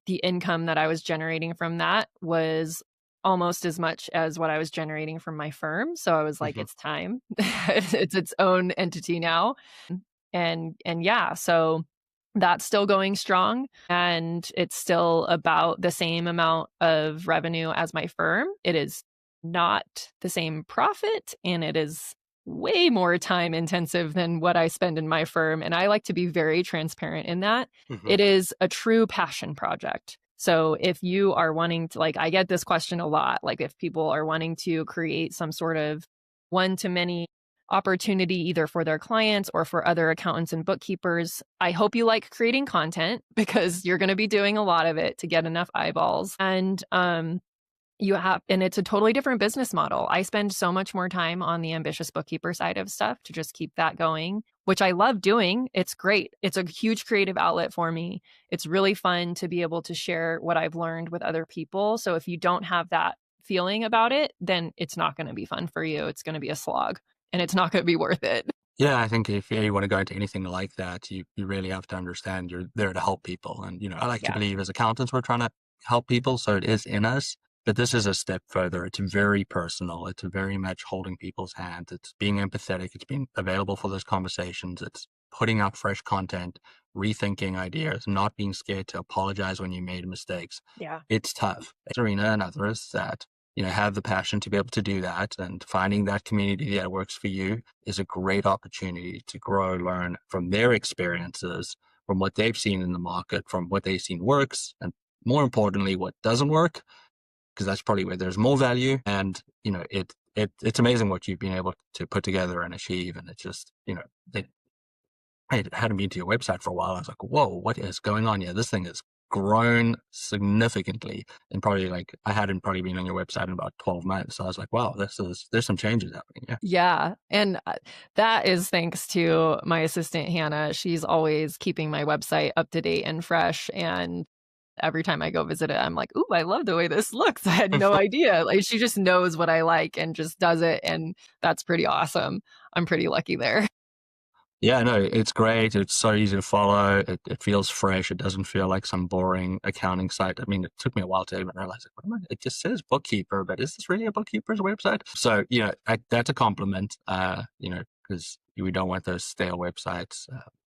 income that I was generating from that was almost as much as what I was generating from my firm. So I was like, it's time. It's its own entity now. And yeah, so that's still going strong and it's still about the same amount of revenue as my firm. It is not the same profit and it is way more time intensive than what I spend in my firm. And I like to be very transparent in that. It is a true passion project. So if you are wanting to, like, I get this question a lot, like if people are wanting to create some sort of one-to-many opportunity either for their clients or for other accountants and bookkeepers, I hope you like creating content because you're going to be doing a lot of it to get enough eyeballs. And and it's a totally different business model. I spend so much more time on the Ambitious Bookkeeper side of stuff to just keep that going, which I love doing. It's great. It's a huge creative outlet for me. It's really fun to be able to share what I've learned with other people. So if you don't have that feeling about it, then it's not going to be fun for you. It's going to be a slog and it's not going to be worth it. Yeah, I think if you want to go into anything like that, you really have to understand you're there to help people. And, I like to believe as accountants, we're trying to help people. So it is in us. But this is a step further. It's very personal. It's very much holding people's hands. It's being empathetic. It's being available for those conversations. It's putting out fresh content rethinking ideas, not being scared to apologize when you made mistakes. Yeah. It's tough. Serena and others that, have the passion to be able to do that, and finding that community that works for you is a great opportunity to grow, learn from their experiences, from what they've seen in the market, from what they've seen works, and more importantly, what doesn't work, because that's probably where there's more value. And, it's amazing what you've been able to put together and achieve. And it's just, I hadn't been to your website for a while. I was like, whoa, what is going on here? This thing has grown significantly. And probably I hadn't probably been on your website in about 12 months. So I was like, wow, there's some changes happening. Yeah. Yeah. And that is thanks to my assistant, Hannah. She's always keeping my website up to date and fresh. And every time I go visit it, I'm like, ooh, I love the way this looks. I had no idea. She just knows what I like and just does it. And that's pretty awesome. I'm pretty lucky there. Yeah, no, it's great. It's so easy to follow. It feels fresh. It doesn't feel like some boring accounting site. I mean, it took me a while to even realize, it just says bookkeeper, but is this really a bookkeeper's website? So, that's a compliment, because we don't want those stale websites.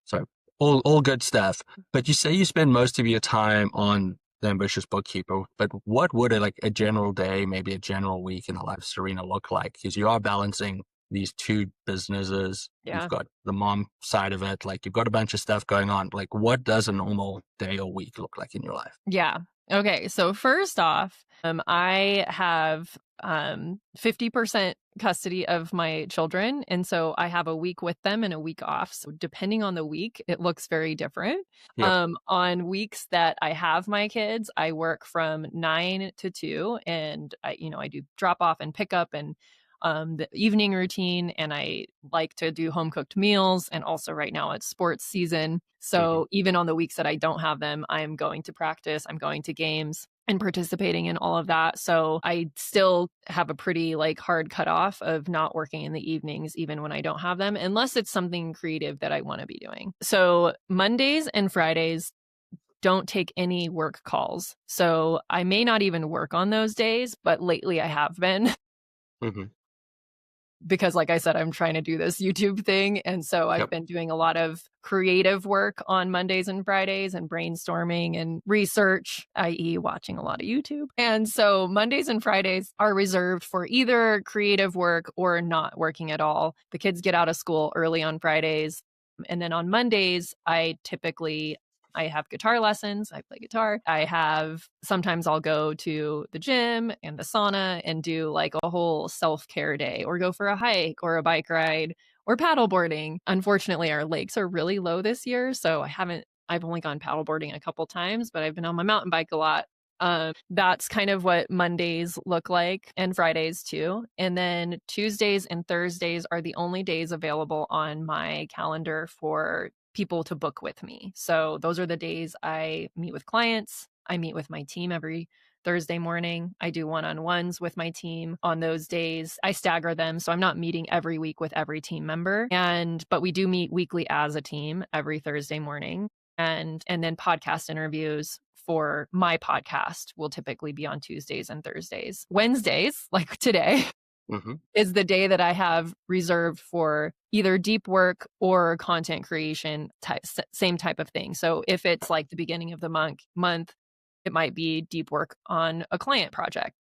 So all good stuff. But you say you spend most of your time on the Ambitious Bookkeeper, but what would a general day, maybe a general week in the life of Serena look like? Because you are balancing these two businesses. Yeah. You've got the mom side of it. You've got a bunch of stuff going on. What does a normal day or week look like in your life? Yeah. Okay. So first off, I have 50% custody of my children. And so I have a week with them and a week off. So depending on the week, it looks very different. Yep. On weeks that I have my kids, I work from 9 to 2, and I do drop off and pick up and the evening routine, and I like to do home cooked meals. And also right now it's sports season. So even on the weeks that I don't have them, I'm going to practice, I'm going to games and participating in all of that. So I still have a pretty hard cutoff of not working in the evenings, even when I don't have them, unless it's something creative that I want to be doing. So Mondays and Fridays don't take any work calls. So I may not even work on those days, but lately I have been. Because like I said, I'm trying to do this YouTube thing. And so I've been doing a lot of creative work on Mondays and Fridays and brainstorming and research, i.e. watching a lot of YouTube. And so Mondays and Fridays are reserved for either creative work or not working at all. The kids get out of school early on Fridays. And then on Mondays, I have guitar lessons. I play guitar. Sometimes I'll go to the gym and the sauna and do a whole self-care day, or go for a hike or a bike ride or paddleboarding. Unfortunately, our lakes are really low this year. So I've only gone paddleboarding a couple times, but I've been on my mountain bike a lot. That's kind of what Mondays look like, and Fridays too. And then Tuesdays and Thursdays are the only days available on my calendar for people to book with me. So those are the days I meet with clients. I meet with my team every Thursday morning. I do one-on-ones with my team on those days. I stagger them, so I'm not meeting every week with every team member. But we do meet weekly as a team every Thursday morning. And then podcast interviews for my podcast will typically be on Tuesdays and Thursdays. Wednesdays, like today, is the day that I have reserved for either deep work or content creation, same type of thing. So if it's the beginning of the month, it might be deep work on a client project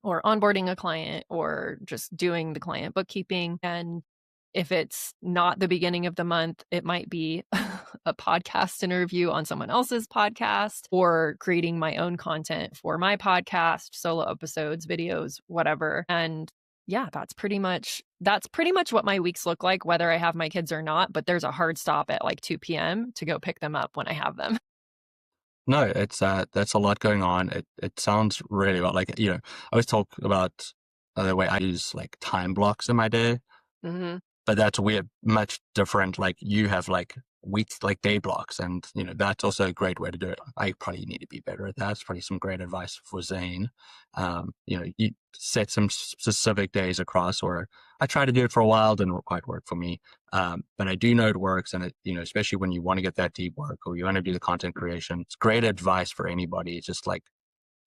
or onboarding a client or just doing the client bookkeeping. And if it's not the beginning of the month, it might be a podcast interview on someone else's podcast, or creating my own content for my podcast, solo episodes, videos, whatever. And yeah, that's pretty much what my weeks look like, whether I have my kids or not. But there's a hard stop at 2 p.m. to go pick them up when I have them. No, it's that's a lot going on. It sounds really well. I always talk about the way I use time blocks in my day. But that's weird, much different. You have weeks, day blocks, and that's also a great way to do it. I probably need to be better at that. It's probably some great advice for Zane. You set some specific days across, or I tried to do it for a while, didn't quite work for me. But I do know it works, and especially when you want to get that deep work or you want to do the content creation, it's great advice for anybody. It's just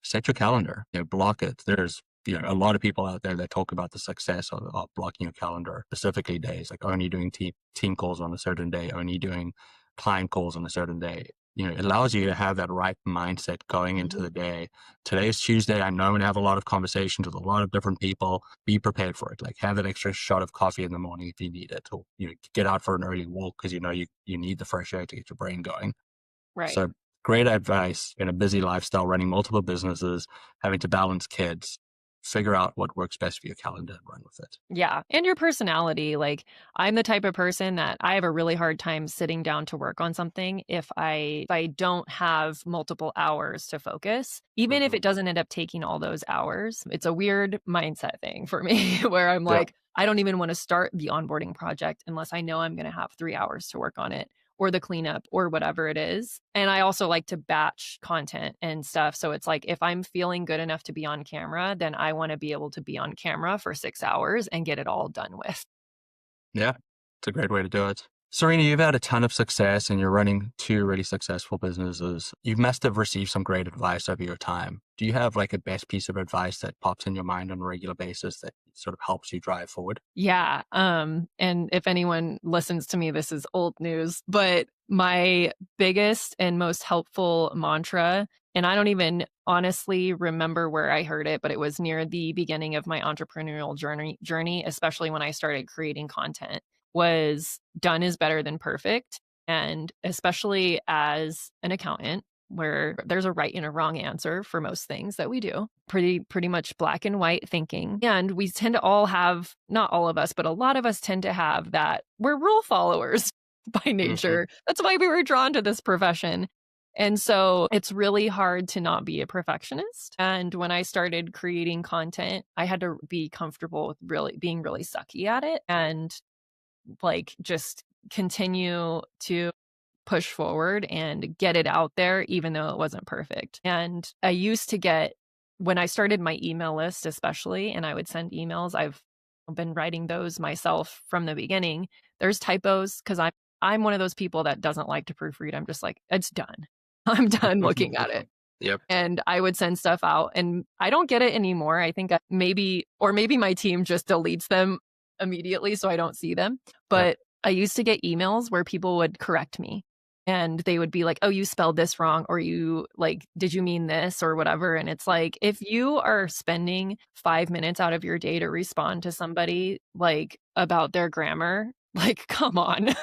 set your calendar, block it. There's a lot of people out there that talk about the success of blocking your calendar, specifically days, only doing team calls on a certain day, only doing client calls on a certain day. It allows you to have that right mindset going into the day. Today is Tuesday. I know I'm going to have a lot of conversations with a lot of different people. Be prepared for it. Like, have that extra shot of coffee in the morning if you need it, or get out for an early walk because you need the fresh air to get your brain going. Right. So great advice in a busy lifestyle, running multiple businesses, having to balance kids. Figure out what works best for your calendar and run with it. Yeah. And your personality. Like, I'm the type of person that I have a really hard time sitting down to work on something if I don't have multiple hours to focus, even if it doesn't end up taking all those hours. It's a weird mindset thing for me where I'm like, I don't even want to start the onboarding project unless I know I'm going to have 3 hours to work on it, or the cleanup, or whatever it is. And I also like to batch content and stuff. So it's like, if I'm feeling good enough to be on camera, then I want to be able to be on camera for 6 hours and get it all done with. Yeah, it's a great way to do it. Serena, you've had a ton of success and you're running 2 really successful businesses. You must have received some great advice over your time. Do you have like a best piece of advice that pops in your mind on a regular basis that sort of helps you drive forward? Yeah. And if anyone listens to me, this is old news, but my biggest and most helpful mantra, and I don't even honestly remember where I heard it, but it was near the beginning of my entrepreneurial journey, especially when I started creating content, was done is better than perfect. And especially as an accountant, where there's a right and a wrong answer for most things that we do, pretty much black and white thinking. And we tend to all have, not all of us, but a lot of us tend to have that. We're rule followers by nature. That's why we were drawn to this profession. And so it's really hard to not be a perfectionist. And when I started creating content, I had to be comfortable with being really sucky at it, and like just continue to push forward and get it out there, even though it wasn't perfect. And I used to get, when I started my email list, especially, and I would send emails, I've been writing those myself from the beginning. There's typos because I'm one of those people that doesn't like to proofread. I'm just like, it's done. I'm done looking at it. Yep. And I would send stuff out, and I don't get it anymore. I think maybe my team just deletes them immediately so I don't see them. But I used to get emails where people would correct me, and they would be like, oh, you spelled this wrong, or you like, did you mean this, or whatever. And it's like, if you are spending 5 minutes out of your day to respond to somebody like about their grammar, like, come on.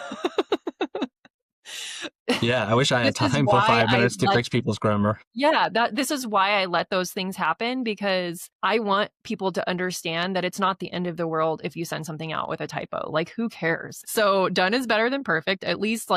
Yeah, I wish I had time for 5 minutes to fix people's grammar. Yeah, this is why I let those things happen, because I want people to understand that it's not the end of the world if you send something out with a typo. Like, who cares? So done is better than perfect. At least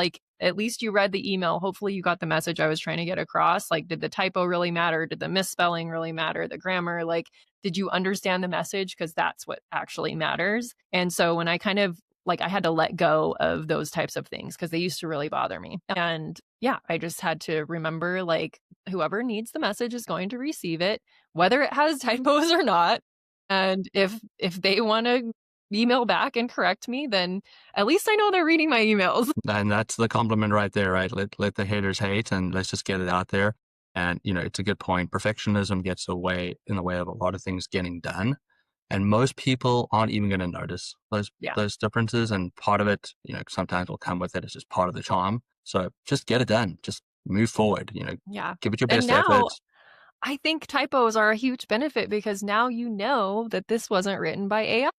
you read the email. Hopefully you got the message I was trying to get across. Like, did the typo really matter? Did the misspelling really matter? The grammar, like, did you understand the message? Because that's what actually matters. And so when I kind of I had to let go of those types of things because they used to really bother me. And yeah, I just had to remember, like, whoever needs the message is going to receive it, whether it has typos or not. And if they want to email back and correct me, then at least I know they're reading my emails. And that's the compliment right there, right? Let the haters hate, and let's just get it out there. And, it's a good point. Perfectionism gets in the way of a lot of things getting done. And most people aren't even going to notice those differences. And part of it, sometimes will come with it. It's just part of the charm. So just get it done. Just move forward. Give it your best effort. I think typos are a huge benefit because now you know that this wasn't written by AI.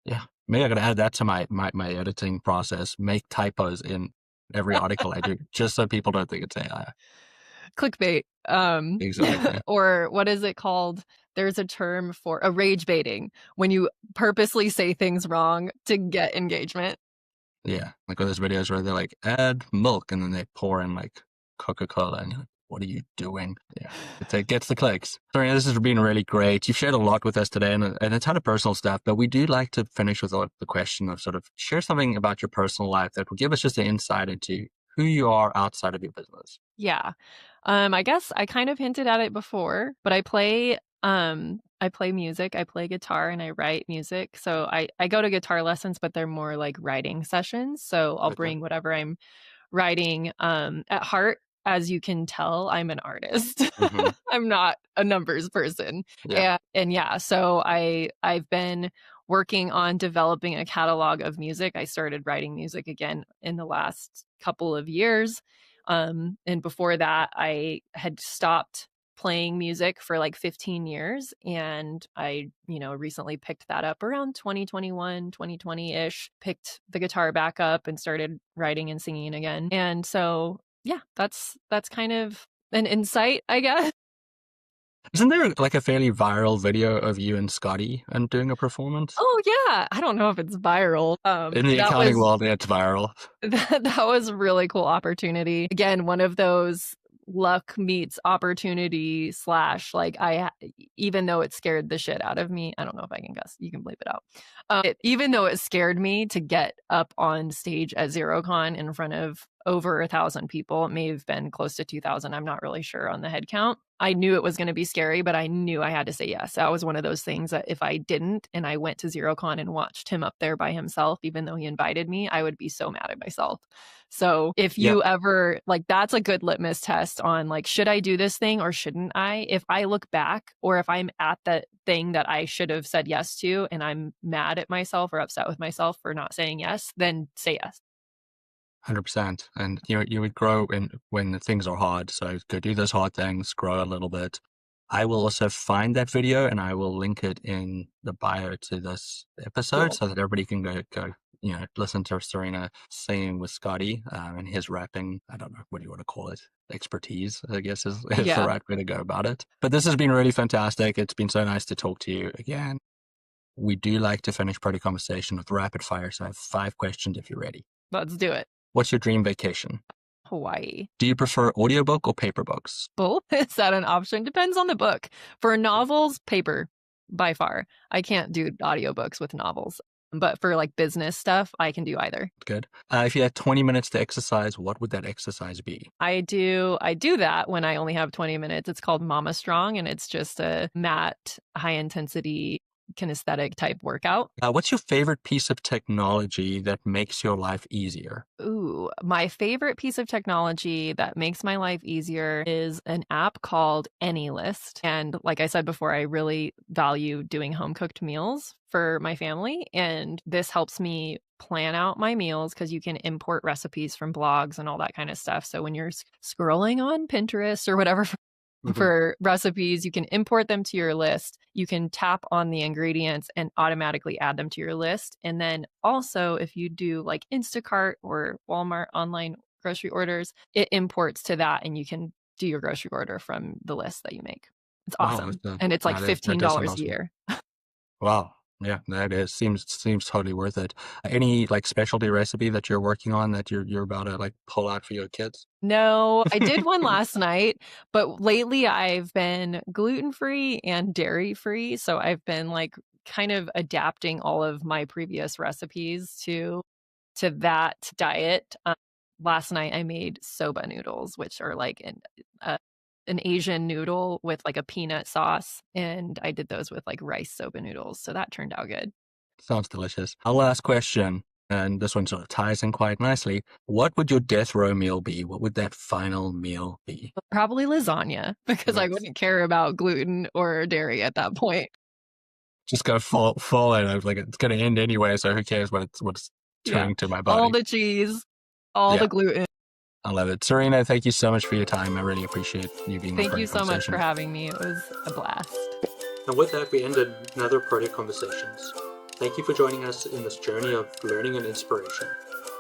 Yeah. Maybe I got to add that to my editing process. Make typos in every article I do, just so people don't think it's AI. Clickbait. Exactly. Or what is it called? There's a term for a rage baiting, when you purposely say things wrong to get engagement. Yeah. Like those videos where they're like, add milk, and then they pour in like Coca-Cola, and you're like, what are you doing? Yeah. It gets the clicks. Sorry, this has been really great. You've shared a lot with us today and a ton of personal stuff, but we do like to finish with the question of sort of share something about your personal life that will give us just an insight into who you are outside of your business. Yeah. I guess I kind of hinted at it before, but I play music, I play guitar, and I write music. So I go to guitar lessons, but they're more like writing sessions. So I'll bring whatever I'm writing. At heart, as you can tell, I'm an artist. Mm-hmm. I'm not a numbers person. Yeah. And yeah, so I've been working on developing a catalog of music. I started writing music again in the last couple of years. And before that, I had stopped playing music for like 15 years. And I, recently picked that up around 2021, 2020-ish, picked the guitar back up and started writing and singing again. And so, yeah, that's kind of an insight, I guess. Isn't there like a fairly viral video of you and Scotty and doing a performance? Oh yeah, I don't know if it's viral. In the accounting world, it's viral. That was a really cool opportunity. Again, one of those luck meets opportunity / like even though it scared the shit out of me, I don't know if I can guess, you can bleep it out. Even though it scared me to get up on stage at XeroCon in front of over 1,000 people, it may have been close to 2,000. I'm not really sure on the head count. I knew it was going to be scary, but I knew I had to say yes. That was one of those things that if I didn't and I went to XeroCon and watched him up there by himself, even though he invited me, I would be so mad at myself. So if you ever, like, that's a good litmus test on like, should I do this thing or shouldn't I? If I look back or if I'm at that thing that I should have said yes to and I'm mad at myself or upset with myself for not saying yes, then say yes. 100%. And you would grow when things are hard. So go do those hard things, grow a little bit. I will also find that video and I will link it in the bio to this episode so that everybody can go listen to Serena singing with Scotty and his rapping. I don't know, what do you want to call it? Expertise, I guess is the right way to go about it. But this has been really fantastic. It's been so nice to talk to you again. We do like to finish Protea Conversation with rapid fire. So I have 5 questions if you're ready. Let's do it. What's your dream vacation? Hawaii. Do you prefer audiobook or paper books? Both? Is that an option? Depends on the book. For novels, paper, by far. I can't do audiobooks with novels. But for like business stuff, I can do either. Good. If you had 20 minutes to exercise, what would that exercise be? I do that when I only have 20 minutes. It's called Mama Strong, and it's just a mat, high intensity kinesthetic type workout. What's your favorite piece of technology that makes your life easier? Ooh, my favorite piece of technology that makes my life easier is an app called AnyList. And like I said before, I really value doing home cooked meals for my family. And this helps me plan out my meals because you can import recipes from blogs and all that kind of stuff. So when you're scrolling on Pinterest or whatever for recipes, you can import them to your list. You can tap on the ingredients and automatically add them to your list. And then also, if you do like Instacart or Walmart online grocery orders, it imports to that and you can do your grocery order from the list that you make. It's awesome. And it's like $15 a year. Wow. Yeah, that is. Seems totally worth it. Any like specialty recipe that you're working on that you're about to like pull out for your kids? No, I did one last night, but lately I've been gluten-free and dairy-free. So I've been like kind of adapting all of my previous recipes to that diet. Last night I made soba noodles, which are like an Asian noodle with like a peanut sauce. And I did those with like rice soba noodles. So that turned out good. Sounds delicious. Our last question, and this one sort of ties in quite nicely. What would your death row meal be? What would that final meal be? Probably lasagna, because I wouldn't care about gluten or dairy at that point. Just go full in. Like it's going to end anyway, so who cares what it's turning to my body? All the cheese, all the gluten. I love it. Serena, thank you so much for your time. I really appreciate you being Thank you so much for having me. It was a blast. And with that, we ended another Protea Conversations. Thank you for joining us in this journey of learning and inspiration.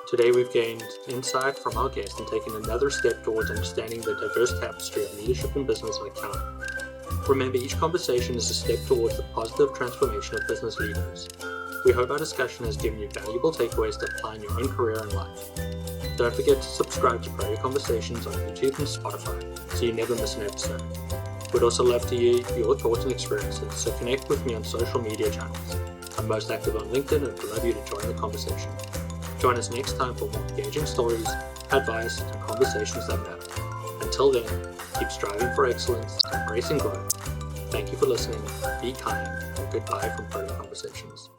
Today, we've gained insight from our guest and taken another step towards understanding the diverse tapestry of leadership in business and accounting. Remember, each conversation is a step towards the positive transformation of business leaders. We hope our discussion has given you valuable takeaways to apply in your own career and life. Don't forget to subscribe to Protea Conversations on YouTube and Spotify so you never miss an episode. We'd also love to hear your thoughts and experiences, so connect with me on social media channels. I'm most active on LinkedIn and would love you to join the conversation. Join us next time for more engaging stories, advice, and conversations that matter. Until then, keep striving for excellence, embracing growth. Thank you for listening, be kind, and goodbye from Protea Conversations.